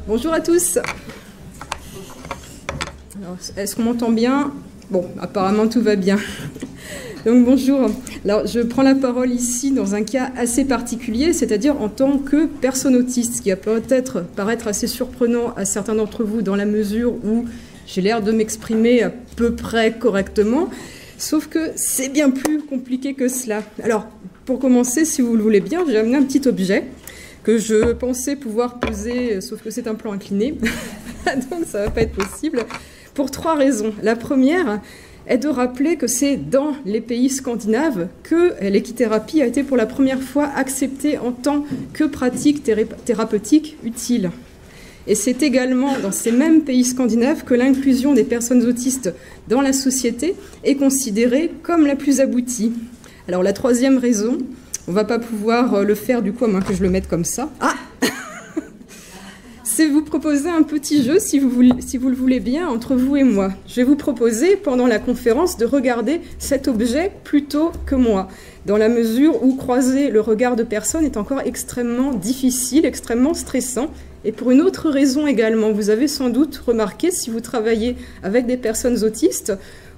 Bonjour à tous. Est-ce qu'on m'entend bien? Bon, apparemment tout va bien. Donc bonjour. Alors je prends la parole ici dans un cas assez particulier, c'est-à-dire en tant que personne autiste, ce qui va peut-être paraître assez surprenant à certains d'entre vous dans la mesure où j'ai l'air de m'exprimer à peu près correctement, sauf que c'est bien plus compliqué que cela. Alors pour commencer, si vous le voulez bien, j'ai amené un petit objet que je pensais pouvoir poser, sauf que c'est un plan incliné, donc ça ne va pas être possible, pour 3 raisons. La première est de rappeler que c'est dans les pays scandinaves que l'équithérapie a été pour la première fois acceptée en tant que pratique thérapeutique utile. Et c'est également dans ces mêmes pays scandinaves que l'inclusion des personnes autistes dans la société est considérée comme la plus aboutie. Alors la troisième raison, on ne va pas pouvoir le faire du coup, à moins que je le mette comme ça. Ah c'est vous proposer un petit jeu, si vous le voulez bien, entre vous et moi. Je vais vous proposer, pendant la conférence, de regarder cet objet plutôt que moi, dans la mesure où croiser le regard de personne est encore extrêmement difficile, extrêmement stressant. Et pour une autre raison également, vous avez sans doute remarqué, si vous travaillez avec des personnes autistes,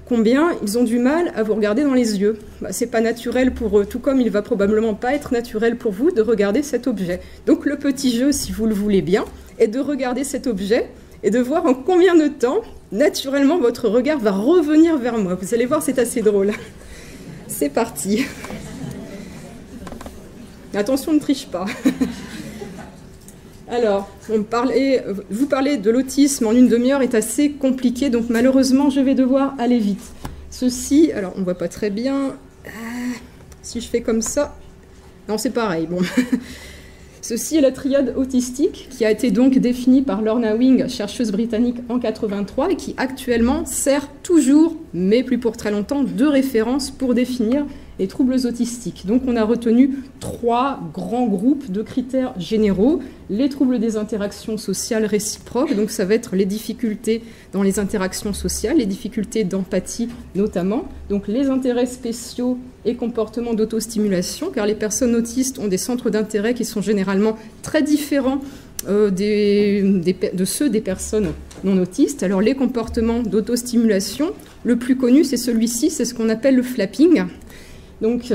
combien ils ont du mal à vous regarder dans les yeux. C'est pas naturel pour eux, tout comme il va probablement pas être naturel pour vous de regarder cet objet. Donc le petit jeu, si vous le voulez bien, est de regarder cet objet et de voir en combien de temps, naturellement, votre regard va revenir vers moi. Vous allez voir, c'est assez drôle. C'est parti. Attention, ne triche pas. Alors, vous parler de l'autisme en une demi-heure est assez compliqué, donc malheureusement, je vais devoir aller vite. Ceci, alors on ne voit pas très bien. Si je fais comme ça, non, c'est pareil. Bon. Ceci est la triade autistique qui a été donc définie par Lorna Wing, chercheuse britannique en 1983 et qui actuellement sert toujours, mais plus pour très longtemps, de référence pour définir les troubles autistiques. Donc on a retenu 3 grands groupes de critères généraux. Les troubles des interactions sociales réciproques, donc ça va être les difficultés dans les interactions sociales, les difficultés d'empathie notamment, donc les intérêts spéciaux et comportements d'autostimulation, car les personnes autistes ont des centres d'intérêt qui sont généralement très différents de ceux des personnes non autistes. Alors les comportements d'autostimulation, le plus connu c'est celui-ci, c'est ce qu'on appelle le flapping. Donc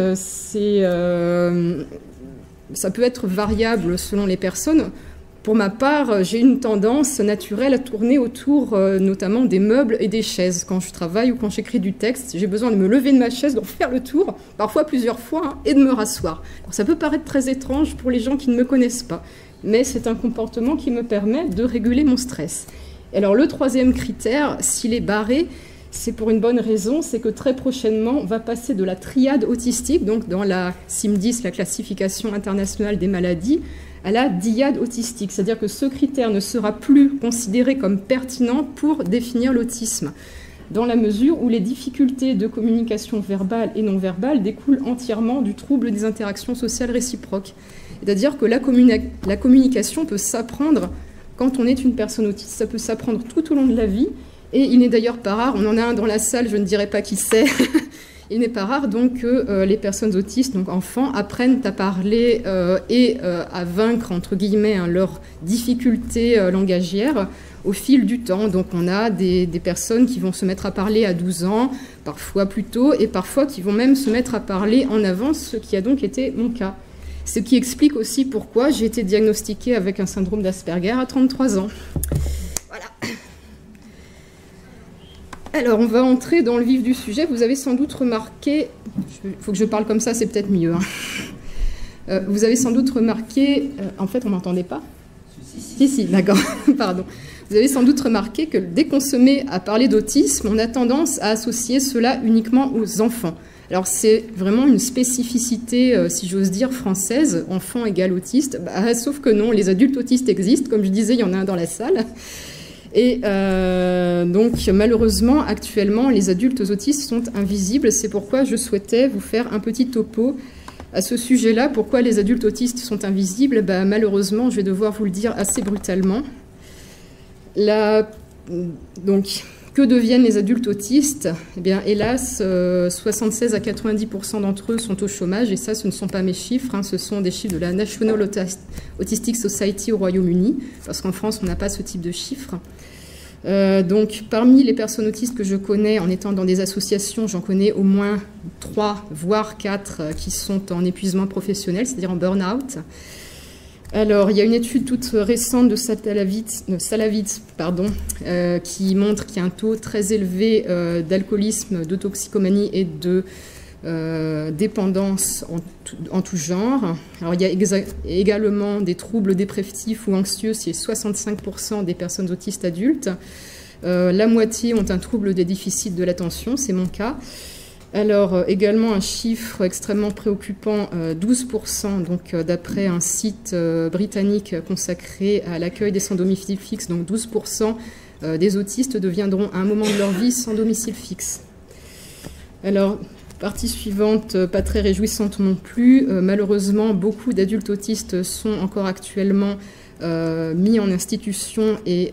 ça peut être variable selon les personnes. Pour ma part, j'ai une tendance naturelle à tourner autour notamment des meubles et des chaises. Quand je travaille ou quand j'écris du texte, j'ai besoin de me lever de ma chaise, de faire le tour, parfois plusieurs fois, et de me rasseoir. Alors, ça peut paraître très étrange pour les gens qui ne me connaissent pas, mais c'est un comportement qui me permet de réguler mon stress. Et alors le 3e critère, s'il est barré, c'est pour une bonne raison, c'est que très prochainement, on va passer de la triade autistique, donc dans la CIM-10, la classification internationale des maladies, à la dyade autistique. C'est-à-dire que ce critère ne sera plus considéré comme pertinent pour définir l'autisme, dans la mesure où les difficultés de communication verbale et non verbale découlent entièrement du trouble des interactions sociales réciproques. C'est-à-dire que la communication peut s'apprendre quand on est une personne autiste, ça peut s'apprendre tout au long de la vie. Et il n'est d'ailleurs pas rare, on en a un dans la salle, je ne dirai pas qui c'est, il n'est pas rare donc que les personnes autistes, donc enfants, apprennent à parler et à vaincre, entre guillemets, leurs difficultés langagières au fil du temps. Donc on a des personnes qui vont se mettre à parler à 12 ans, parfois plus tôt, et parfois qui vont même se mettre à parler en avance, ce qui a donc été mon cas. Ce qui explique aussi pourquoi j'ai été diagnostiquée avec un syndrome d'Asperger à 33 ans. Voilà. Alors, on va entrer dans le vif du sujet. Vous avez sans doute remarqué... Il faut que je parle comme ça, c'est peut-être mieux. Vous avez sans doute remarqué... en fait, on ne m'entendait pas? Si, d'accord. Pardon. Vous avez sans doute remarqué que dès qu'on se met à parler d'autisme, on a tendance à associer cela uniquement aux enfants. Alors, c'est vraiment une spécificité, si j'ose dire, française, enfant égale autiste. Sauf que non, les adultes autistes existent. Comme je disais, il y en a un dans la salle. Et donc, malheureusement, actuellement, les adultes autistes sont invisibles. C'est pourquoi je souhaitais vous faire un petit topo à ce sujet-là. Pourquoi les adultes autistes sont invisibles? Malheureusement, je vais devoir vous le dire assez brutalement. Donc, que deviennent les adultes autistes? Eh bien, hélas, 76 à 90% d'entre eux sont au chômage, et ça, ce ne sont pas mes chiffres, hein, ce sont des chiffres de la National Autistic Society au Royaume-Uni, parce qu'en France, on n'a pas ce type de chiffres. Donc, parmi les personnes autistes que je connais, en étant dans des associations, j'en connais au moins 3, voire 4 qui sont en épuisement professionnel, c'est-à-dire en burn-out. Alors, il y a une étude toute récente de Salavitz, qui montre qu'il y a un taux très élevé d'alcoolisme, de toxicomanie et de dépendance en tout genre. Alors, il y a également des troubles dépressifs ou anxieux chez 65% des personnes autistes adultes. La moitié ont un trouble des déficits de l'attention, c'est mon cas. Alors, également un chiffre extrêmement préoccupant, 12%, donc d'après un site britannique consacré à l'accueil des sans domicile fixe, donc 12% des autistes deviendront à un moment de leur vie sans domicile fixe. Alors, partie suivante, pas très réjouissante non plus. Malheureusement, beaucoup d'adultes autistes sont encore actuellement mis en institution et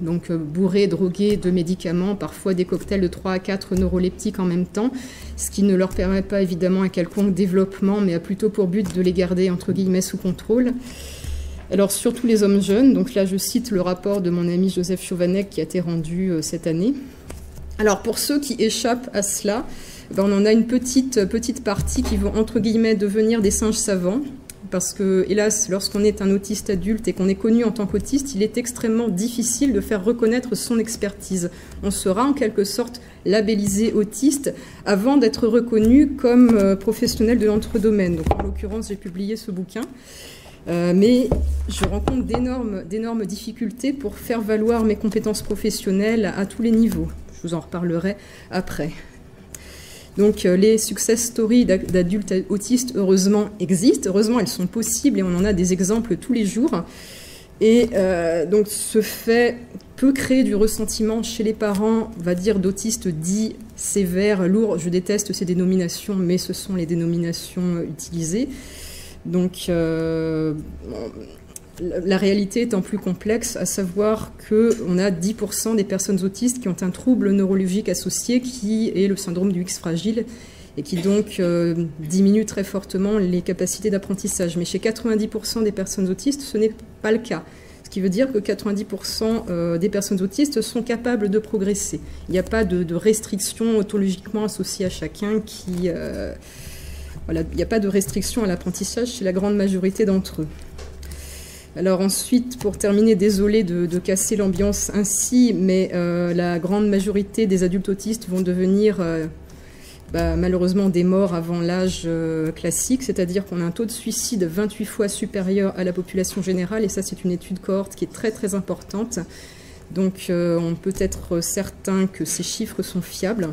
donc bourrés, drogués de médicaments, parfois des cocktails de 3 à 4 neuroleptiques en même temps, ce qui ne leur permet pas évidemment un quelconque développement, mais a plutôt pour but de les garder entre guillemets sous contrôle. Alors surtout les hommes jeunes, donc là je cite le rapport de mon ami Joseph Chauvanec qui a été rendu cette année. Alors pour ceux qui échappent à cela, ben, on en a une petite partie qui vont entre guillemets devenir des singes savants. Parce que, hélas, lorsqu'on est un autiste adulte et qu'on est connu en tant qu'autiste, il est extrêmement difficile de faire reconnaître son expertise. On sera en quelque sorte labellisé autiste avant d'être reconnu comme professionnel de notre domaine. Donc, en l'occurrence, j'ai publié ce bouquin. Mais je rencontre d'énormes difficultés pour faire valoir mes compétences professionnelles à tous les niveaux. Je vous en reparlerai après. Donc les success stories d'adultes autistes, heureusement, existent. Heureusement, elles sont possibles et on en a des exemples tous les jours. Et donc ce fait peut créer du ressentiment chez les parents, on va dire, d'autistes dits sévères, lourds. Je déteste ces dénominations, mais ce sont les dénominations utilisées. Donc la réalité étant plus complexe, à savoir qu'on a 10% des personnes autistes qui ont un trouble neurologique associé, qui est le syndrome du X fragile, et qui donc diminue très fortement les capacités d'apprentissage. Mais chez 90% des personnes autistes, ce n'est pas le cas. Ce qui veut dire que 90% des personnes autistes sont capables de progresser. Il n'y a pas de restrictions autologiquement associées à chacun qui... voilà, il n'y a pas de restriction à l'apprentissage chez la grande majorité d'entre eux. Alors ensuite, pour terminer, désolé de casser l'ambiance ainsi, mais la grande majorité des adultes autistes vont devenir malheureusement des morts avant l'âge classique, c'est-à-dire qu'on a un taux de suicide 28 fois supérieur à la population générale, et ça c'est une étude cohorte qui est très très importante. Donc on peut être certain que ces chiffres sont fiables.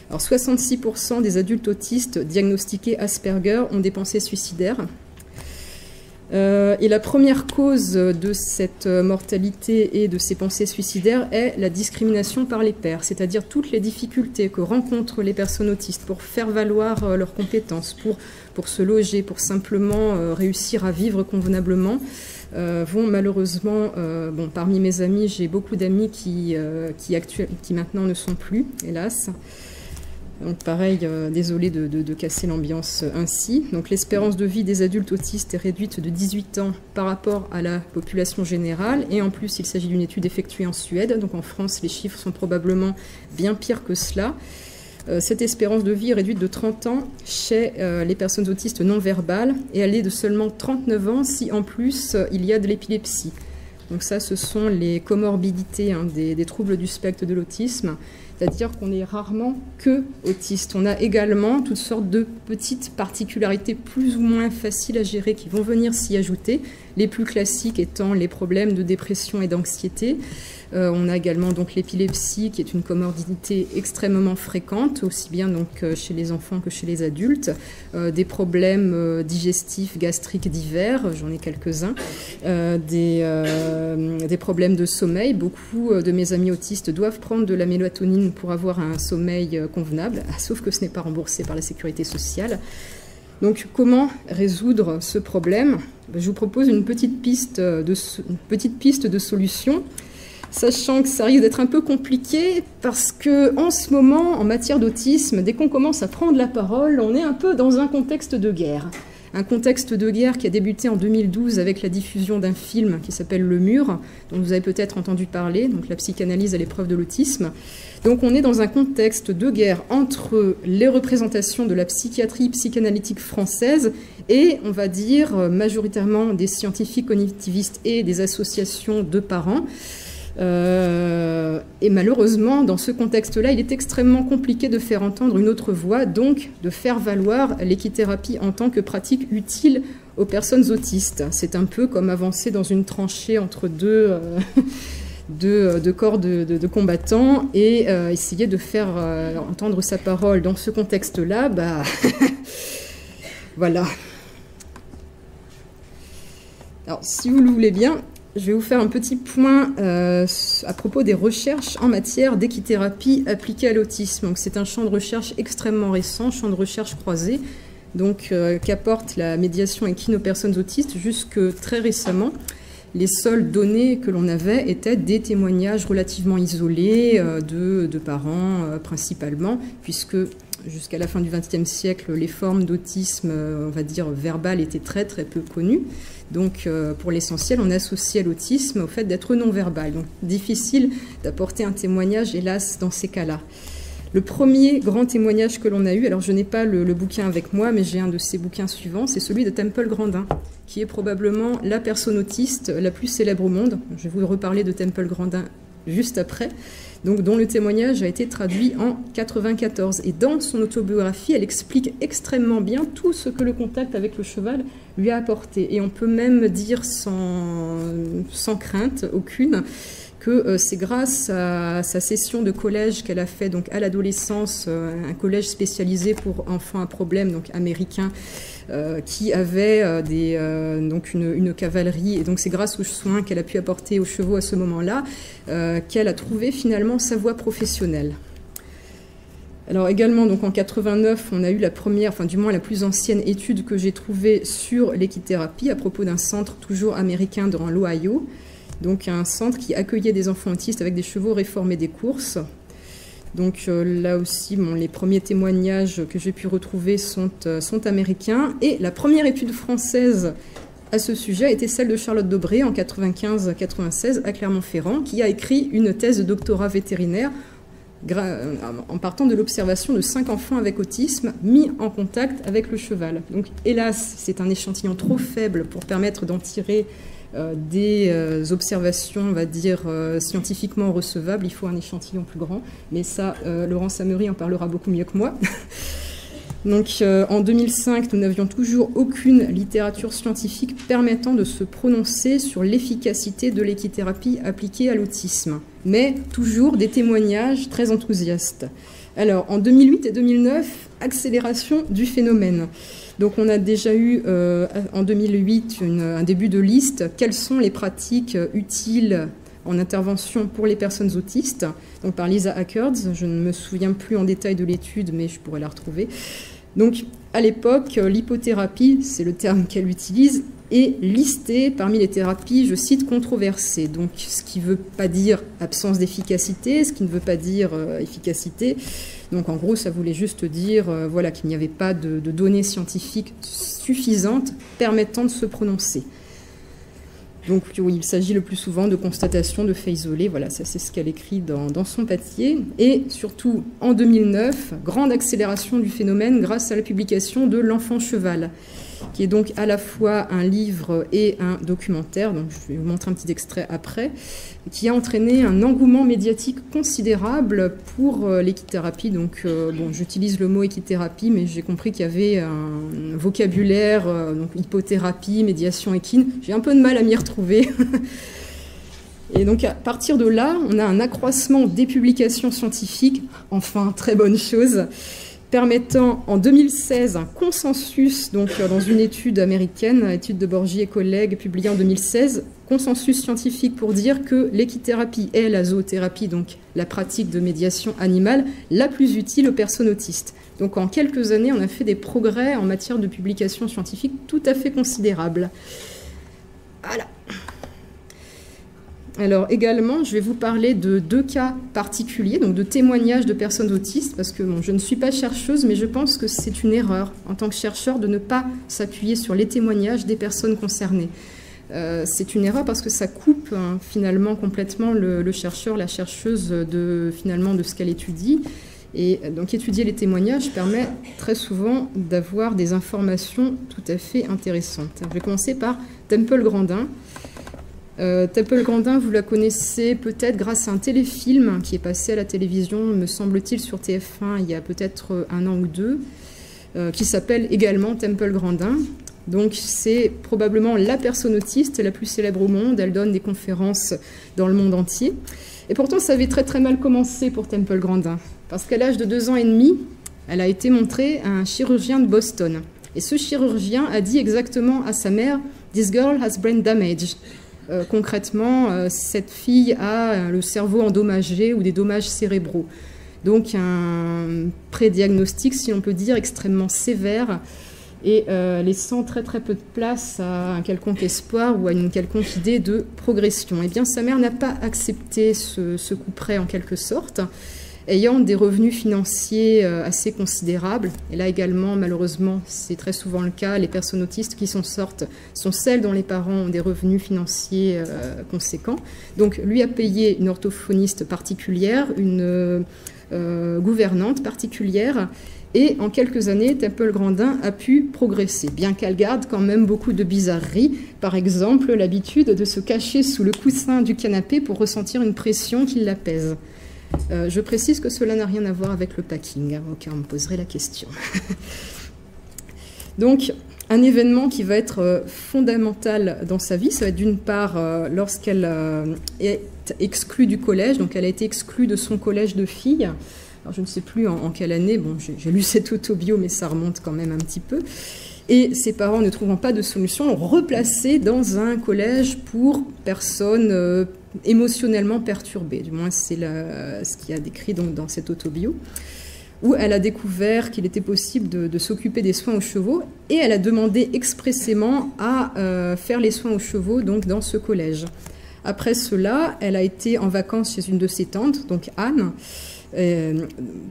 Alors 66% des adultes autistes diagnostiqués Asperger ont des pensées suicidaires. Et la première cause de cette mortalité et de ces pensées suicidaires est la discrimination par les pairs, c'est-à-dire toutes les difficultés que rencontrent les personnes autistes pour faire valoir leurs compétences, pour se loger, pour simplement réussir à vivre convenablement, vont malheureusement, bon, parmi mes amis, j'ai beaucoup d'amis qui maintenant ne sont plus, hélas. Donc pareil, désolé de casser l'ambiance ainsi. Donc l'espérance de vie des adultes autistes est réduite de 18 ans par rapport à la population générale. Et en plus, il s'agit d'une étude effectuée en Suède. Donc en France, les chiffres sont probablement bien pires que cela. Cette espérance de vie est réduite de 30 ans chez les personnes autistes non verbales. Et elle est de seulement 39 ans si en plus il y a de l'épilepsie. Donc ça, ce sont les comorbidités des troubles du spectre de l'autisme. C'est-à-dire qu'on est rarement que autiste. On a également toutes sortes de petites particularités plus ou moins faciles à gérer qui vont venir s'y ajouter. Les plus classiques étant les problèmes de dépression et d'anxiété. On a également donc l'épilepsie qui est une comorbidité extrêmement fréquente, aussi bien donc chez les enfants que chez les adultes. Des problèmes digestifs, gastriques divers, j'en ai quelques-uns. Des problèmes de sommeil. Beaucoup de mes amis autistes doivent prendre de la mélatonine pour avoir un sommeil convenable, sauf que ce n'est pas remboursé par la sécurité sociale. Donc, comment résoudre ce problème? Je vous propose une petite piste de solution. sachant que ça risque d'être un peu compliqué parce que en ce moment, en matière d'autisme, dès qu'on commence à prendre la parole, on est un peu dans un contexte de guerre. Un contexte de guerre qui a débuté en 2012 avec la diffusion d'un film qui s'appelle Le Mur, dont vous avez peut-être entendu parler, donc la psychanalyse à l'épreuve de l'autisme. Donc on est dans un contexte de guerre entre les représentations de la psychiatrie psychanalytique française et, on va dire, majoritairement des scientifiques cognitivistes et des associations de parents. Et malheureusement, dans ce contexte-là, il est extrêmement compliqué de faire entendre une autre voix, donc de faire valoir l'équithérapie en tant que pratique utile aux personnes autistes. C'est un peu comme avancer dans une tranchée entre deux corps de combattants et essayer de faire entendre sa parole. Dans ce contexte-là, bah, voilà. Alors, si vous le voulez bien, je vais vous faire un petit point à propos des recherches en matière d'équithérapie appliquée à l'autisme. C'est un champ de recherche extrêmement récent, champ de recherche croisé, qu'apporte la médiation équine aux personnes autistes jusque très récemment. Les seules données que l'on avait étaient des témoignages relativement isolés de parents principalement, puisque jusqu'à la fin du XXe siècle, les formes d'autisme, on va dire, verbales étaient très très peu connues. Donc, pour l'essentiel, on associait l'autisme au fait d'être non-verbal. Donc, difficile d'apporter un témoignage, hélas, dans ces cas-là. Le premier grand témoignage que l'on a eu, alors je n'ai pas le bouquin avec moi, mais j'ai un de ces bouquins suivants, c'est celui de Temple Grandin, qui est probablement la personne autiste la plus célèbre au monde. Je vais vous reparler de Temple Grandin juste après. Donc, dont le témoignage a été traduit en 1994. Et dans son autobiographie, elle explique extrêmement bien tout ce que le contact avec le cheval lui a apporté. Et on peut même dire sans crainte aucune que c'est grâce à sa session de collège qu'elle a fait donc à l'adolescence, un collège spécialisé pour enfants à problème, donc américain, qui avait donc une cavalerie, et donc c'est grâce aux soins qu'elle a pu apporter aux chevaux à ce moment-là qu'elle a trouvé finalement sa voie professionnelle. Alors également, donc en 89, on a eu la première, enfin du moins la plus ancienne étude que j'ai trouvée sur l'équithérapie à propos d'un centre toujours américain dans l'Ohio, donc un centre qui accueillait des enfants autistes avec des chevaux réformés des courses. Donc là aussi, les premiers témoignages que j'ai pu retrouver sont américains. Et la première étude française à ce sujet a été celle de Charlotte Dobré en 95-96 à Clermont-Ferrand, qui a écrit une thèse de doctorat vétérinaire en partant de l'observation de 5 enfants avec autisme mis en contact avec le cheval. Donc hélas, c'est un échantillon trop faible pour permettre d'en tirer des observations, on va dire, scientifiquement recevables. Il faut un échantillon plus grand, mais ça, Laurence Amery en parlera beaucoup mieux que moi. Donc, en 2005, nous n'avions toujours aucune littérature scientifique permettant de se prononcer sur l'efficacité de l'équithérapie appliquée à l'autisme, mais toujours des témoignages très enthousiastes. Alors, en 2008 et 2009, accélération du phénomène. Donc on a déjà eu en 2008 un début de liste. Quelles sont les pratiques utiles en intervention pour les personnes autistes, donc par Lisa Ackards. Je ne me souviens plus en détail de l'étude, mais je pourrais la retrouver. Donc à l'époque, l'hypothérapie, c'est le terme qu'elle utilise, est listée parmi les thérapies, je cite, controversées. Donc ce qui ne veut pas dire absence d'efficacité, ce qui ne veut pas dire efficacité. Donc en gros, ça voulait juste dire voilà, qu'il n'y avait pas de données scientifiques suffisantes permettant de se prononcer. Donc oui, il s'agit le plus souvent de constatations de faits isolés. Voilà, ça c'est ce qu'elle écrit dans son papier. Et surtout, en 2009, grande accélération du phénomène grâce à la publication de L'Enfant Cheval, qui est donc à la fois un livre et un documentaire, donc je vais vous montrer un petit extrait après, qui a entraîné un engouement médiatique considérable pour l'équithérapie. Donc, bon, j'utilise le mot équithérapie, mais j'ai compris qu'il y avait un vocabulaire, donc hypothérapie, médiation équine. J'ai un peu de mal à m'y retrouver. Et donc, à partir de là, on a un accroissement des publications scientifiques, enfin, très bonne chose, permettant en 2016 un consensus, donc dans une étude américaine, étude de Borgi et collègues publiée en 2016, consensus scientifique pour dire que l'équithérapie est la zoothérapie, donc la pratique de médiation animale, la plus utile aux personnes autistes. Donc en quelques années, on a fait des progrès en matière de publication scientifique tout à fait considérables. Voilà. Alors également, je vais vous parler de 2 cas particuliers, donc de témoignages de personnes autistes, parce que bon, je ne suis pas chercheuse, mais je pense que c'est une erreur en tant que chercheur de ne pas s'appuyer sur les témoignages des personnes concernées. C'est une erreur parce que ça coupe finalement complètement le chercheur, la chercheuse de ce qu'elle étudie. Et donc étudier les témoignages permet très souvent d'avoir des informations tout à fait intéressantes. Alors, je vais commencer par Temple Grandin. Temple Grandin, vous la connaissez peut-être grâce à un téléfilm qui est passé à la télévision, me semble-t-il, sur TF1 il y a peut-être 1 an ou 2, qui s'appelle également Temple Grandin. Donc c'est probablement la personne autiste la plus célèbre au monde. Elle donne des conférences dans le monde entier. Et pourtant, ça avait très très mal commencé pour Temple Grandin. Parce qu'à l'âge de 2 ans et demi, elle a été montrée à un chirurgien de Boston. Et ce chirurgien a dit exactement à sa mère « This girl has brain damage ». Concrètement, cette fille a le cerveau endommagé ou des dommages cérébraux. Donc un prédiagnostic, si on peut dire, extrêmement sévère et laissant très très peu de place à un quelconque espoir ou à une quelconque idée de progression. Eh bien, sa mère n'a pas accepté ce coup près en quelque sorte, ayant des revenus financiers assez considérables. Et là également, malheureusement, c'est très souvent le cas, les personnes autistes qui s'en sortent sont celles dont les parents ont des revenus financiers conséquents. Donc, lui a payé une orthophoniste particulière, une gouvernante particulière, et en quelques années, Temple Grandin a pu progresser, bien qu'elle garde quand même beaucoup de bizarreries. Par exemple, l'habitude de se cacher sous le coussin du canapé pour ressentir une pression qui l'apaise. Je précise que cela n'a rien à voir avec le packing, hein, auquel on me poserait la question. Donc, un événement qui va être fondamental dans sa vie, ça va être d'une part lorsqu'elle est exclue du collège, donc elle a été exclue de son collège de filles. Alors, je ne sais plus en quelle année, bon, j'ai lu cette autobio, mais ça remonte quand même un petit peu. Et ses parents, ne trouvant pas de solution, l'ont replacée dans un collège pour personnes émotionnellement perturbées. Du moins, c'est ce qu'il y a décrit donc, dans cette autobio, où elle a découvert qu'il était possible de s'occuper des soins aux chevaux, et elle a demandé expressément à faire les soins aux chevaux donc, dans ce collège. Après cela, elle a été en vacances chez une de ses tantes, donc Anne.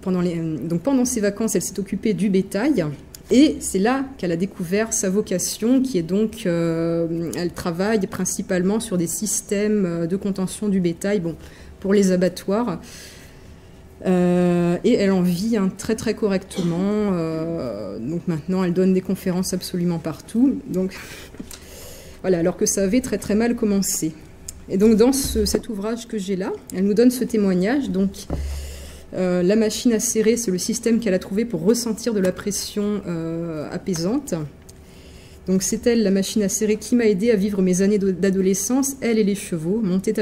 Pendant ses vacances, elle s'est occupée du bétail, et c'est là qu'elle a découvert sa vocation, qui est donc, elle travaille principalement sur des systèmes de contention du bétail, bon, pour les abattoirs, et elle en vit très très correctement. Donc maintenant, elle donne des conférences absolument partout. Donc voilà, alors que ça avait très très mal commencé. Et donc dans cet ouvrage que j'ai là, elle nous donne ce témoignage. Donc la machine à serrer, c'est le système qu'elle a trouvé pour ressentir de la pression apaisante. Donc c'est elle, la machine à serrer, qui m'a aidé à vivre mes années d'adolescence, elle et les chevaux. Monter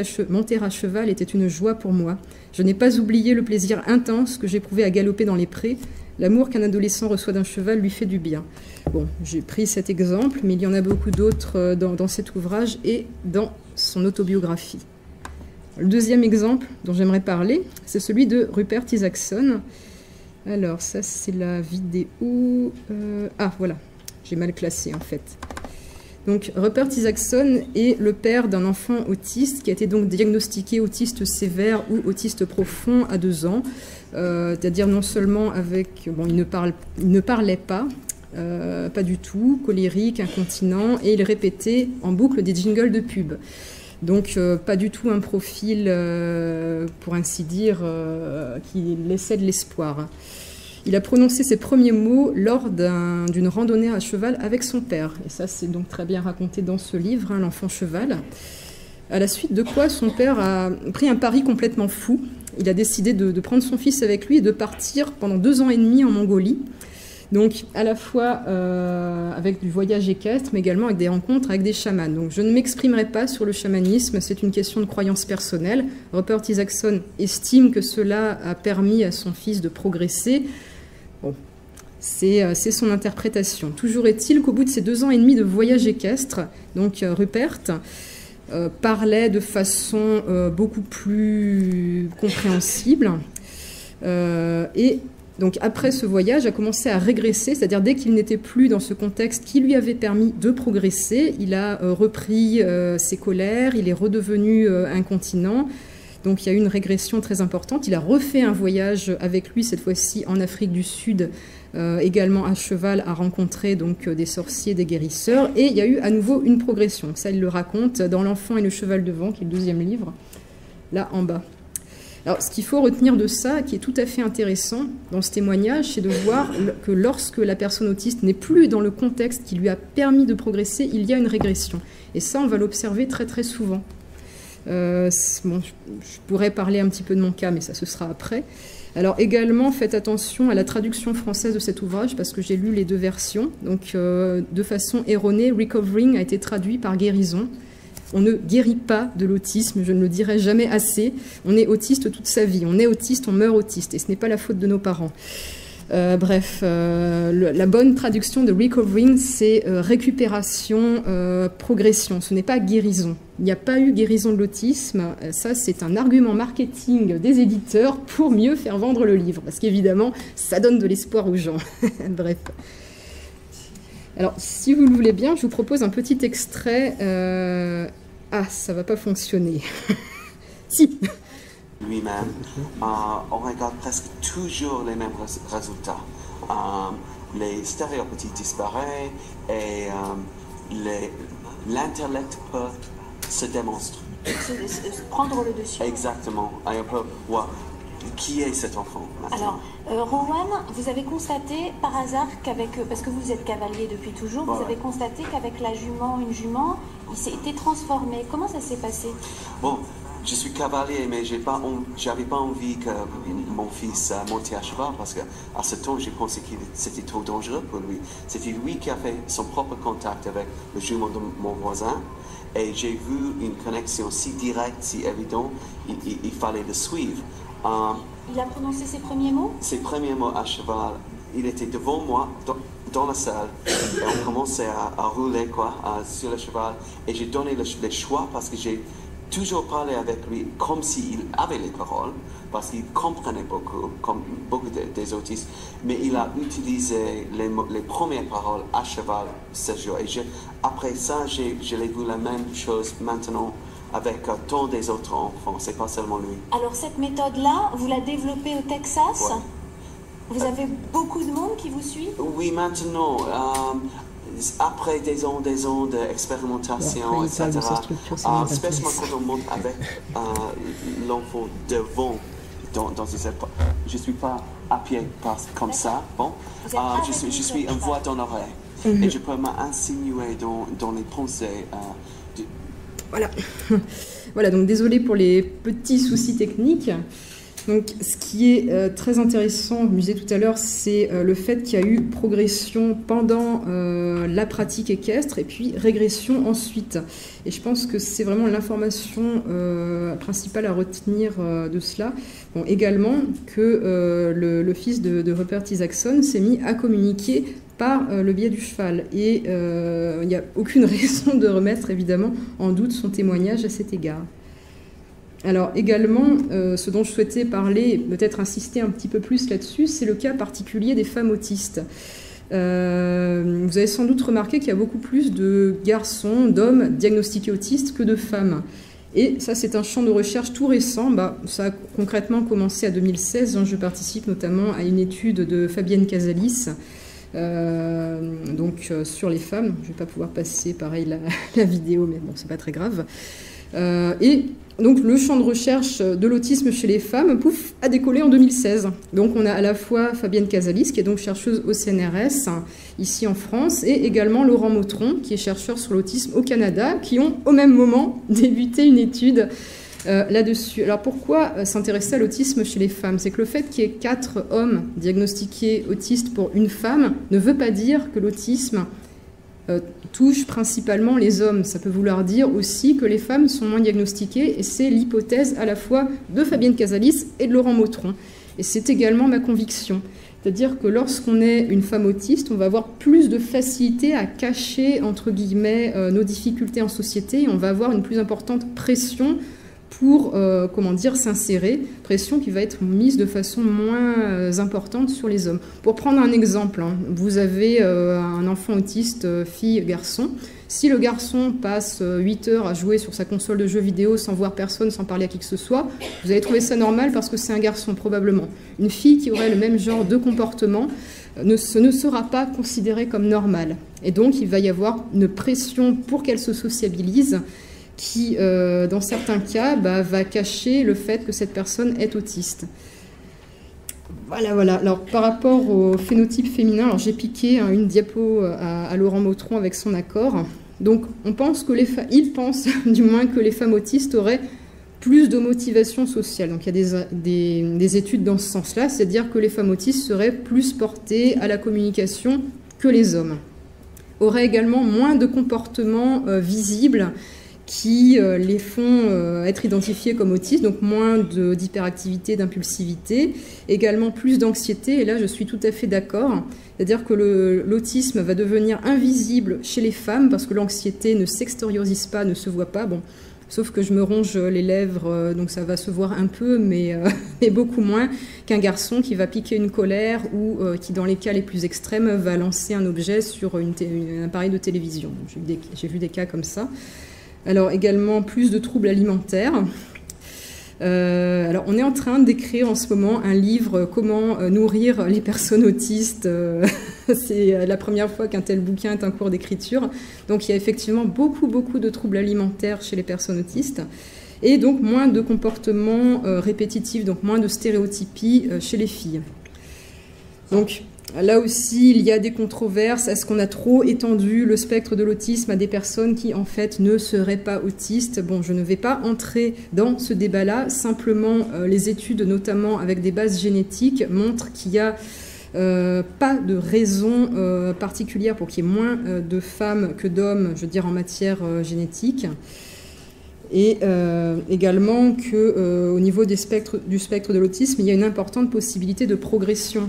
à cheval était une joie pour moi. Je n'ai pas oublié le plaisir intense que j'éprouvais à galoper dans les prés. L'amour qu'un adolescent reçoit d'un cheval lui fait du bien. Bon, j'ai pris cet exemple, mais il y en a beaucoup d'autres dans cet ouvrage et dans son autobiographie. Le deuxième exemple dont j'aimerais parler, c'est celui de Rupert Isaacson. Alors, ça, c'est la vidéo... Ah, voilà, j'ai mal classé, en fait. Donc, Rupert Isaacson est le père d'un enfant autiste qui a été donc diagnostiqué autiste sévère ou autiste profond à 2 ans. C'est-à-dire non seulement avec... Bon, il ne parlait pas, pas du tout, colérique, incontinent, et il répétait en boucle des jingles de pub. Donc, pas du tout un profil, pour ainsi dire, qui laissait de l'espoir. Il a prononcé ses premiers mots lors d'une randonnée à cheval avec son père. Et ça, c'est donc très bien raconté dans ce livre, hein, L'enfant cheval. À la suite de quoi, son père a pris un pari complètement fou. Il a décidé de prendre son fils avec lui et de partir pendant 2 ans et demi en Mongolie. Donc, à la fois avec du voyage équestre, mais également avec des rencontres avec des chamans. Donc, je ne m'exprimerai pas sur le chamanisme, c'est une question de croyance personnelle. Rupert Isaacson estime que cela a permis à son fils de progresser. Bon, c'est son interprétation. Toujours est-il qu'au bout de ces 2 ans et demi de voyage équestre, donc Rupert parlait de façon beaucoup plus compréhensible et Donc après ce voyage, a commencé à régresser, c'est-à-dire dès qu'il n'était plus dans ce contexte qui lui avait permis de progresser, il a repris ses colères, il est redevenu incontinent. Donc il y a eu une régression très importante. Il a refait un voyage avec lui, cette fois-ci en Afrique du Sud, également à cheval, à rencontrer donc des sorciers, des guérisseurs. Et il y a eu à nouveau une progression. Ça, il le raconte dans L'Enfant et le cheval de vent, qui est le 2e livre, là en bas. Alors, ce qu'il faut retenir de ça, qui est tout à fait intéressant dans ce témoignage, c'est de voir que lorsque la personne autiste n'est plus dans le contexte qui lui a permis de progresser, il y a une régression. Et ça, on va l'observer très très souvent. Bon, je pourrais parler un petit peu de mon cas, mais ça, ce sera après. Alors également, faites attention à la traduction française de cet ouvrage, parce que j'ai lu les 2 versions. Donc, de façon erronée, Recovering a été traduit par guérison. On ne guérit pas de l'autisme, je ne le dirai jamais assez. On est autiste toute sa vie. On est autiste, on meurt autiste. Et ce n'est pas la faute de nos parents. Bref, la bonne traduction de recovering, c'est récupération, progression. Ce n'est pas guérison. Il n'y a pas eu guérison de l'autisme. Ça, c'est un argument marketing des éditeurs pour mieux faire vendre le livre. Parce qu'évidemment, ça donne de l'espoir aux gens. Bref. Alors, si vous le voulez bien, je vous propose un petit extrait. Ah, ça va pas fonctionner. Si. Lui-même, on regarde presque toujours les mêmes résultats. Les stéréotypes disparaissent et l'intellect peut se démontrer. Prendre le dessus. Exactement. Et on peut voir qui est cet enfant. Alors, Rowan, vous avez constaté par hasard qu'avec, parce que vous êtes cavalier depuis toujours, vous avez constaté qu'avec une jument, il s'est été transformé. Comment ça s'est passé? Bon, je suis cavalier, mais j'avais pas envie que mon fils monte à cheval parce qu'à ce temps, j'ai pensé que c'était trop dangereux pour lui. C'était lui qui a fait son propre contact avec le jument de mon voisin. Et j'ai vu une connexion si directe, si évidente, il fallait le suivre. Il a prononcé ses premiers mots? Ses premiers mots à cheval. Il était devant moi, dans la salle, et on commençait à rouler sur le cheval. Et j'ai donné le choix parce que j'ai toujours parlé avec lui comme s'il avait les paroles, parce qu'il comprenait beaucoup, comme beaucoup des autistes, mais il a utilisé les premières paroles à cheval ce jour. Et après ça, je l'ai vu la même chose maintenant avec tant des autres enfants, c'est pas seulement lui. Alors cette méthode-là, vous la développez au Texas? Ouais. Vous avez beaucoup de monde qui vous suit? Oui, maintenant, après des ans d'expérimentation, etc., spécialement quand on monte avec l'enfant devant dans ces époques. Je ne suis pas à pied comme ça, bon. Je suis une voix dans l'oreille. Et je peux m'insinuer dans les pensées. Voilà. Voilà, donc désolé pour les petits soucis techniques. Donc, ce qui est très intéressant, je me disais tout à l'heure, c'est le fait qu'il y a eu progression pendant la pratique équestre et puis régression ensuite. Et je pense que c'est vraiment l'information principale à retenir de cela. Bon, également que le fils de Rupert Isaacson s'est mis à communiquer par le biais du cheval. Et il n'y a aucune raison de remettre évidemment en doute son témoignage à cet égard. Alors également, ce dont je souhaitais parler, peut-être insister un petit peu plus là-dessus, c'est le cas particulier des femmes autistes. Vous avez sans doute remarqué qu'il y a beaucoup plus de garçons, d'hommes diagnostiqués autistes que de femmes. Et ça, c'est un champ de recherche tout récent. Ça a concrètement commencé à 2016. Je participe notamment à une étude de Fabienne Casalis, sur les femmes. Je ne vais pas pouvoir passer pareil la vidéo, mais bon, c'est pas très grave. Et donc le champ de recherche de l'autisme chez les femmes, pouf, a décollé en 2016. Donc on a à la fois Fabienne Casalis, qui est donc chercheuse au CNRS, ici en France, et également Laurent Mautron, qui est chercheur sur l'autisme au Canada, qui ont au même moment débuté une étude là-dessus. Alors pourquoi s'intéresser à l'autisme chez les femmes? C'est que le fait qu'il y ait 4 hommes diagnostiqués autistes pour une femme ne veut pas dire que l'autisme touche principalement les hommes. Ça peut vouloir dire aussi que les femmes sont moins diagnostiquées, et c'est l'hypothèse à la fois de Fabienne Casalis et de Laurent Mautron. Et c'est également ma conviction. C'est-à-dire que lorsqu'on est une femme autiste, on va avoir plus de facilité à cacher, entre guillemets, nos difficultés en société, et on va avoir une plus importante pression pour, comment dire, s'insérer, pression qui va être mise de façon moins importante sur les hommes. Pour prendre un exemple, hein, vous avez un enfant autiste, fille, garçon. Si le garçon passe 8 heures à jouer sur sa console de jeux vidéo sans voir personne, sans parler à qui que ce soit, vous allez trouver ça normal parce que c'est un garçon, probablement. Une fille qui aurait le même genre de comportement, ce ne sera pas considéré comme normal. Et donc, il va y avoir une pression pour qu'elle se sociabilise qui, dans certains cas, va cacher le fait que cette personne est autiste. Voilà, voilà. Alors, par rapport au phénotype féminin, j'ai piqué une diapo à Laurent Mautron avec son accord. Donc, on pense que il pense du moins que les femmes autistes auraient plus de motivation sociale. Donc, il y a des études dans ce sens-là, c'est-à-dire que les femmes autistes seraient plus portées à la communication que les hommes. Auraient également moins de comportements visibles qui les font être identifiés comme autistes, donc moins d'hyperactivité, d'impulsivité, également plus d'anxiété, et là je suis tout à fait d'accord, c'est-à-dire que l'autisme va devenir invisible chez les femmes, parce que l'anxiété ne s'extériorise pas, ne se voit pas, bon, sauf que je me ronge les lèvres, donc ça va se voir un peu, mais beaucoup moins qu'un garçon qui va piquer une colère, ou qui dans les cas les plus extrêmes va lancer un objet sur un appareil de télévision. J'ai vu des cas comme ça. Alors également plus de troubles alimentaires. Alors on est en train d'écrire en ce moment un livre comment nourrir les personnes autistes. C'est la première fois qu'un tel bouquin est en cours d'écriture. Donc il y a effectivement beaucoup de troubles alimentaires chez les personnes autistes. Et donc moins de comportements répétitifs, donc moins de stéréotypies chez les filles. Donc là aussi, il y a des controverses. Est-ce qu'on a trop étendu le spectre de l'autisme à des personnes qui, en fait, ne seraient pas autistes? Bon, je ne vais pas entrer dans ce débat-là. Simplement, les études, notamment avec des bases génétiques, montrent qu'il n'y a pas de raison particulière pour qu'il y ait moins de femmes que d'hommes, je veux dire, en matière génétique. Et également qu'au niveau du spectre de l'autisme, il y a une importante possibilité de progression.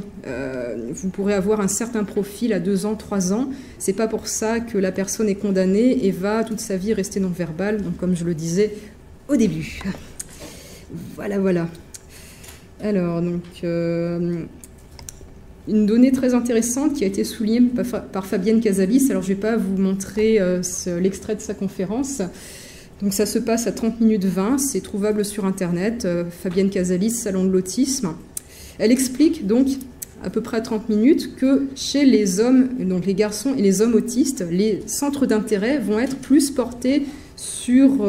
Vous pourrez avoir un certain profil à 2 ans, 3 ans. C'est pas pour ça que la personne est condamnée et va toute sa vie rester non-verbale, donc comme je le disais au début. Voilà, voilà. Alors, donc, une donnée très intéressante qui a été soulignée par Fabienne Casalis. Alors, je ne vais pas vous montrer l'extrait de sa conférence. Donc ça se passe à 30 minutes 20, c'est trouvable sur Internet, Fabienne Casalis, Salon de l'autisme. Elle explique donc, à peu près à 30 minutes, que chez les hommes, donc les garçons et les hommes autistes, les centres d'intérêt vont être plus portés sur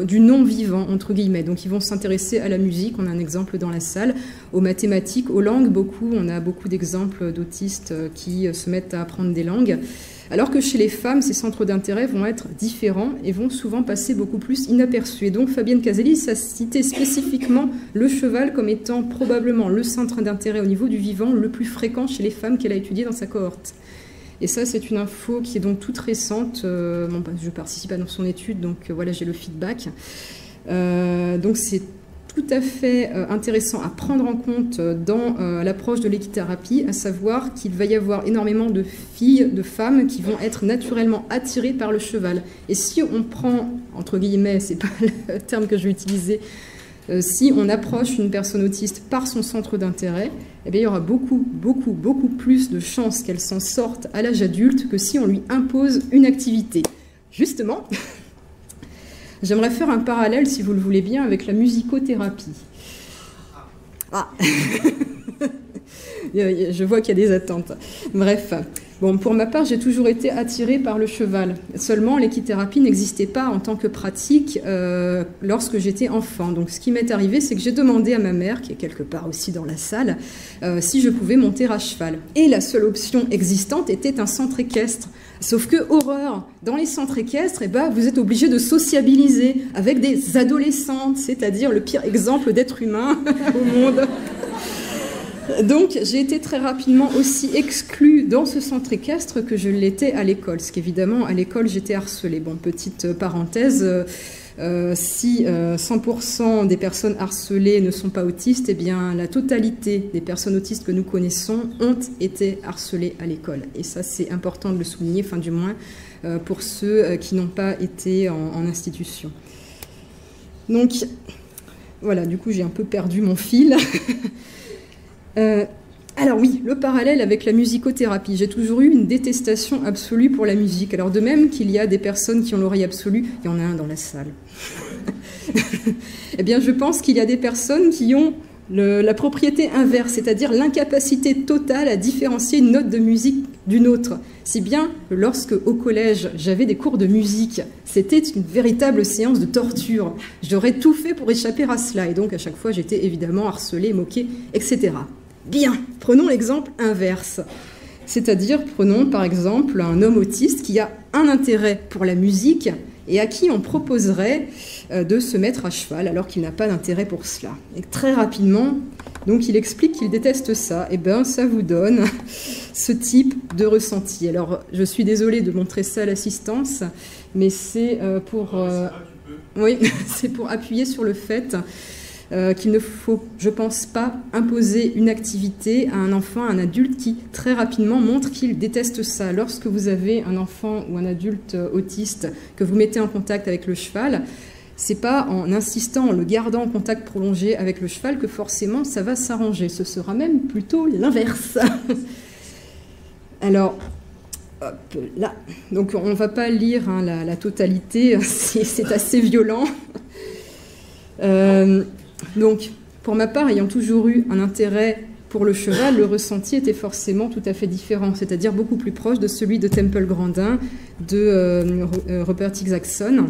du non-vivant, entre guillemets. Donc ils vont s'intéresser à la musique, on a un exemple dans la salle, aux mathématiques, aux langues, on a beaucoup d'exemples d'autistes qui se mettent à apprendre des langues. Alors que chez les femmes, ces centres d'intérêt vont être différents et vont souvent passer beaucoup plus inaperçus. Et donc Fabienne Casalis a cité spécifiquement le cheval comme étant probablement le centre d'intérêt au niveau du vivant le plus fréquent chez les femmes qu'elle a étudié dans sa cohorte. Et ça, c'est une info qui est donc toute récente. Bon, je participe à son étude, donc voilà, j'ai le feedback. Donc c'est tout à fait intéressant à prendre en compte dans l'approche de l'équithérapie, à savoir qu'il va y avoir énormément de filles, de femmes qui vont être naturellement attirées par le cheval. Et si on prend, entre guillemets, c'est pas le terme que je vais utiliser, si on approche une personne autiste par son centre d'intérêt, eh bien, il y aura beaucoup plus de chances qu'elle s'en sorte à l'âge adulte que si on lui impose une activité. Justement, j'aimerais faire un parallèle, si vous le voulez bien, avec la musicothérapie. Ah. Je vois qu'il y a des attentes. Bref. Bon, pour ma part, j'ai toujours été attirée par le cheval. Seulement, l'équithérapie n'existait pas en tant que pratique lorsque j'étais enfant. Donc, ce qui m'est arrivé, c'est que j'ai demandé à ma mère, qui est quelque part aussi dans la salle, si je pouvais monter à cheval. Et la seule option existante était un centre équestre. Sauf que, horreur, dans les centres équestres, eh ben, vous êtes obligé de sociabiliser avec des adolescentes, c'est-à-dire le pire exemple d'être humain au monde. Donc, j'ai été très rapidement aussi exclue dans ce centre équestre que je l'étais à l'école. Parce qu'évidemment, à l'école, j'étais harcelée. Bon, petite parenthèse, si 100% des personnes harcelées ne sont pas autistes, eh bien, la totalité des personnes autistes que nous connaissons ont été harcelées à l'école. Et ça, c'est important de le souligner, enfin, du moins, pour ceux qui n'ont pas été en institution. Donc, voilà, du coup, j'ai un peu perdu mon fil. Alors oui, le parallèle avec la musicothérapie. J'ai toujours eu une détestation absolue pour la musique. Alors de même qu'il y a des personnes qui ont l'oreille absolue, il y en a un dans la salle. Eh bien, je pense qu'il y a des personnes qui ont la propriété inverse, c'est-à-dire l'incapacité totale à différencier une note de musique d'une autre. Si bien que lorsque, au collège, j'avais des cours de musique, c'était une véritable séance de torture. J'aurais tout fait pour échapper à cela, et donc à chaque fois, j'étais évidemment harcelée, moquée, etc. Bien, prenons l'exemple inverse. C'est-à-dire, prenons par exemple un homme autiste qui a un intérêt pour la musique et à qui on proposerait de se mettre à cheval alors qu'il n'a pas d'intérêt pour cela. Et très rapidement, donc il explique qu'il déteste ça. Et bien, ça vous donne ce type de ressenti. Alors, je suis désolée de montrer ça à l'assistance, mais c'est pour... oui, c'est pour appuyer sur le fait qu'il ne faut, je pense pas, imposer une activité à un enfant, à un adulte qui très rapidement montre qu'il déteste ça. Lorsque vous avez un enfant ou un adulte autiste que vous mettez en contact avec le cheval, c'est pas en insistant, en le gardant en contact prolongé avec le cheval que forcément ça va s'arranger. Ce sera même plutôt l'inverse. Alors, hop là. Donc on ne va pas lire hein, la totalité, c'est assez violent. Donc, pour ma part, ayant toujours eu un intérêt pour le cheval, le ressenti était forcément tout à fait différent, c'est-à-dire beaucoup plus proche de celui de Temple Grandin, de Rupert Isaacson.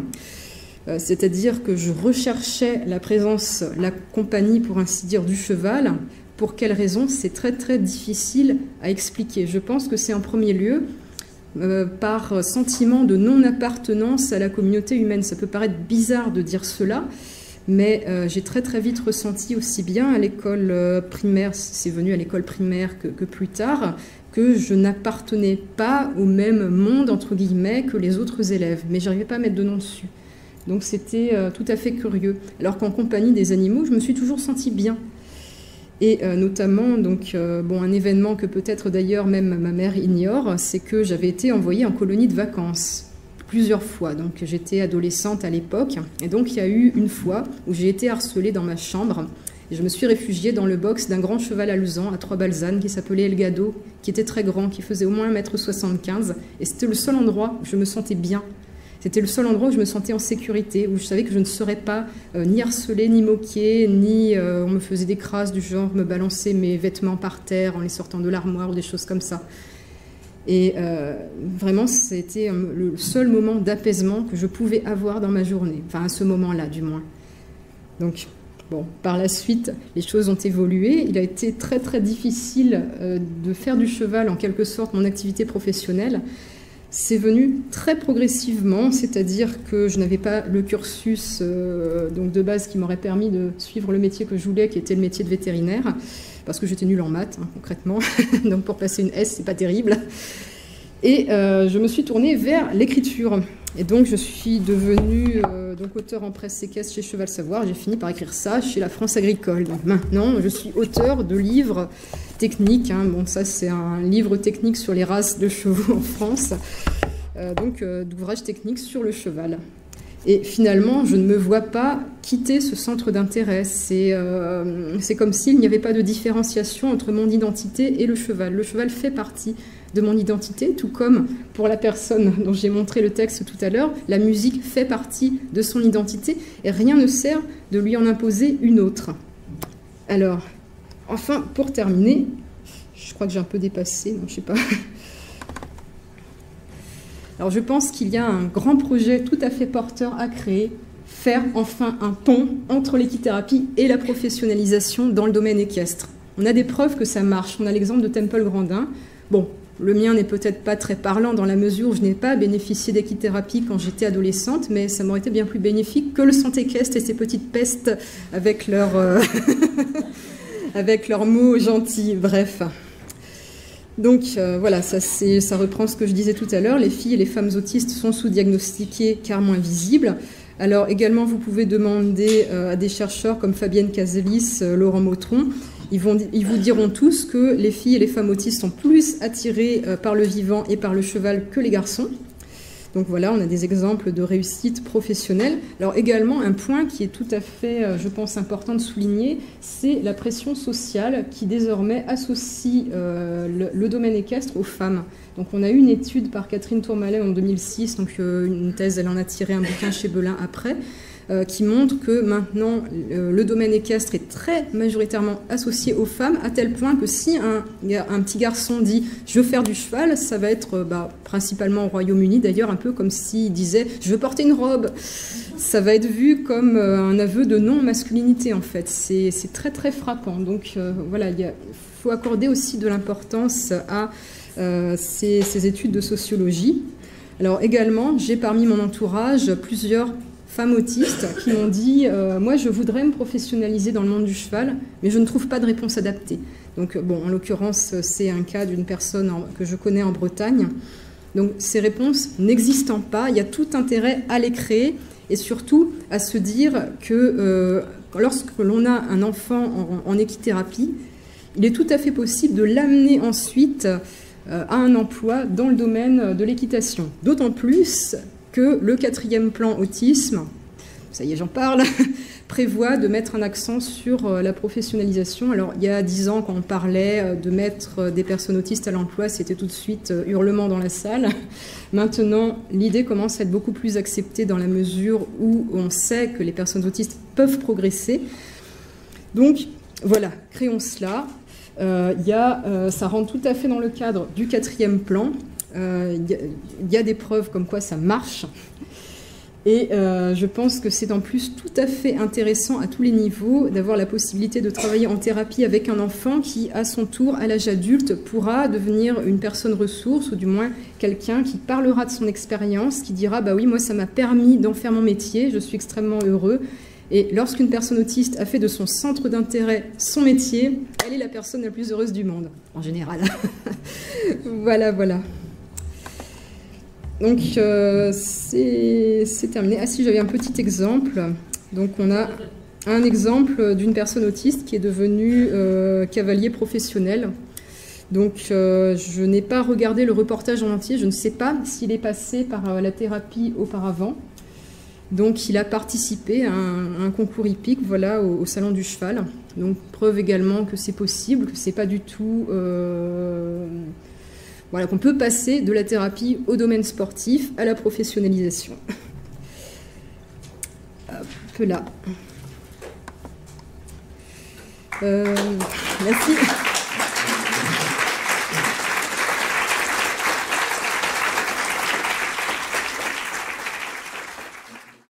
C'est-à-dire que je recherchais la présence, la compagnie, pour ainsi dire, du cheval. Pour quelles raisons? C'est très très difficile à expliquer. Je pense que c'est en premier lieu par sentiment de non-appartenance à la communauté humaine. Ça peut paraître bizarre de dire cela, mais j'ai très très vite ressenti aussi bien à l'école primaire, c'est venu à l'école primaire que plus tard, que je n'appartenais pas au même monde, entre guillemets, que les autres élèves. Mais je n'arrivais pas à mettre de nom dessus. Donc c'était tout à fait curieux. Alors qu'en compagnie des animaux, je me suis toujours sentie bien. Et notamment, donc, bon, un événement que peut-être d'ailleurs même ma mère ignore, c'est que j'avais été envoyée en colonie de vacances plusieurs fois. Donc j'étais adolescente à l'époque, et donc il y a eu une fois où j'ai été harcelée dans ma chambre, et je me suis réfugiée dans le box d'un grand cheval alezan à 3 balzanes qui s'appelait Elgado, qui était très grand, qui faisait au moins 1,75 m, et c'était le seul endroit où je me sentais bien. C'était le seul endroit où je me sentais en sécurité, où je savais que je ne serais pas ni harcelée, ni moquée, ni on me faisait des crasses du genre me balancer mes vêtements par terre en les sortant de l'armoire ou des choses comme ça. Et vraiment, c'était le seul moment d'apaisement que je pouvais avoir dans ma journée, enfin à ce moment-là du moins. Donc, bon, par la suite, les choses ont évolué. Il a été très très difficile de faire du cheval en quelque sorte mon activité professionnelle. C'est venu très progressivement, c'est-à-dire que je n'avais pas le cursus donc de base qui m'aurait permis de suivre le métier que je voulais, qui était le métier de vétérinaire, parce que j'étais nulle en maths, hein, concrètement. Donc pour passer une S, c'est pas terrible. Et je me suis tournée vers l'écriture. Et donc je suis devenue donc auteur en presse séquestre chez Cheval Savoir. J'ai fini par écrire ça chez La France Agricole. Donc maintenant, je suis auteur de livres techniques. Hein. Bon, ça c'est un livre technique sur les races de chevaux en France. Donc d'ouvrages techniques sur le cheval. Et finalement, je ne me vois pas quitter ce centre d'intérêt. C'est comme s'il n'y avait pas de différenciation entre mon identité et le cheval. Le cheval fait partie de mon identité, tout comme pour la personne dont j'ai montré le texte tout à l'heure, la musique fait partie de son identité et rien ne sert de lui en imposer une autre. Alors, enfin, pour terminer, je crois que j'ai un peu dépassé, non, je sais pas. Alors, je pense qu'il y a un grand projet tout à fait porteur à créer, faire enfin un pont entre l'équithérapie et la professionnalisation dans le domaine équestre. On a des preuves que ça marche. On a l'exemple de Temple Grandin. Bon, le mien n'est peut-être pas très parlant dans la mesure où je n'ai pas bénéficié d'équithérapie quand j'étais adolescente, mais ça m'aurait été bien plus bénéfique que le centre équestre et ces petites pestes avec leurs avec leurs mots gentils. Bref. Donc voilà, ça reprend ce que je disais tout à l'heure. Les filles et les femmes autistes sont sous-diagnostiquées car moins visibles. Alors également, vous pouvez demander à des chercheurs comme Fabienne Cazelis, Laurent Mautron. Ils vous diront tous que les filles et les femmes autistes sont plus attirées par le vivant et par le cheval que les garçons. Donc voilà, on a des exemples de réussite professionnelle. Alors également, un point qui est tout à fait, je pense, important de souligner, c'est la pression sociale qui désormais associe le domaine équestre aux femmes. Donc on a eu une étude par Catherine Tourmalet en 2006, donc une thèse, elle en a tiré un bouquin chez Belin après, qui montre que maintenant le domaine équestre est très majoritairement associé aux femmes, à tel point que si un petit garçon dit « je veux faire du cheval », ça va être principalement au Royaume-Uni d'ailleurs, un peu comme s'il disait « je veux porter une robe ». Ça va être vu comme un aveu de non-masculinité en fait. C'est très très frappant. Donc voilà, il faut accorder aussi de l'importance à ces études de sociologie. Alors également, j'ai parmi mon entourage plusieurs femmes autistes qui m'ont dit moi je voudrais me professionnaliser dans le monde du cheval, mais je ne trouve pas de réponse adaptée. Donc bon, en l'occurrence, c'est un cas d'une personne que je connais en Bretagne. Donc ces réponses n'existant pas, il y a tout intérêt à les créer et surtout à se dire que lorsque l'on a un enfant en équithérapie, il est tout à fait possible de l'amener ensuite à un emploi dans le domaine de l'équitation. D'autant plus que le 4e plan autisme, ça y est j'en parle, prévoit de mettre un accent sur la professionnalisation. Alors il y a 10 ans quand on parlait de mettre des personnes autistes à l'emploi, c'était tout de suite hurlement dans la salle. Maintenant l'idée commence à être beaucoup plus acceptée dans la mesure où on sait que les personnes autistes peuvent progresser. Donc voilà, créons cela. Ça rentre tout à fait dans le cadre du 4e plan. Il y a des preuves comme quoi ça marche et je pense que c'est en plus tout à fait intéressant à tous les niveaux d'avoir la possibilité de travailler en thérapie avec un enfant qui à son tour à l'âge adulte pourra devenir une personne ressource ou du moins quelqu'un qui parlera de son expérience, qui dira bah oui moi ça m'a permis d'en faire mon métier, je suis extrêmement heureux. Et lorsqu'une personne autiste a fait de son centre d'intérêt son métier, elle est la personne la plus heureuse du monde, en général. Voilà, voilà. Donc, c'est terminé. Ah si, j'avais un petit exemple. Donc, on a un exemple d'une personne autiste qui est devenue cavalier professionnel. Donc, je n'ai pas regardé le reportage en entier. Je ne sais pas s'il est passé par la thérapie auparavant. Donc il a participé à un concours hippique, voilà, au Salon du Cheval. Donc preuve également que c'est possible, que c'est pas du tout... voilà, qu'on peut passer de la thérapie au domaine sportif, à la professionnalisation. Hop là. Merci.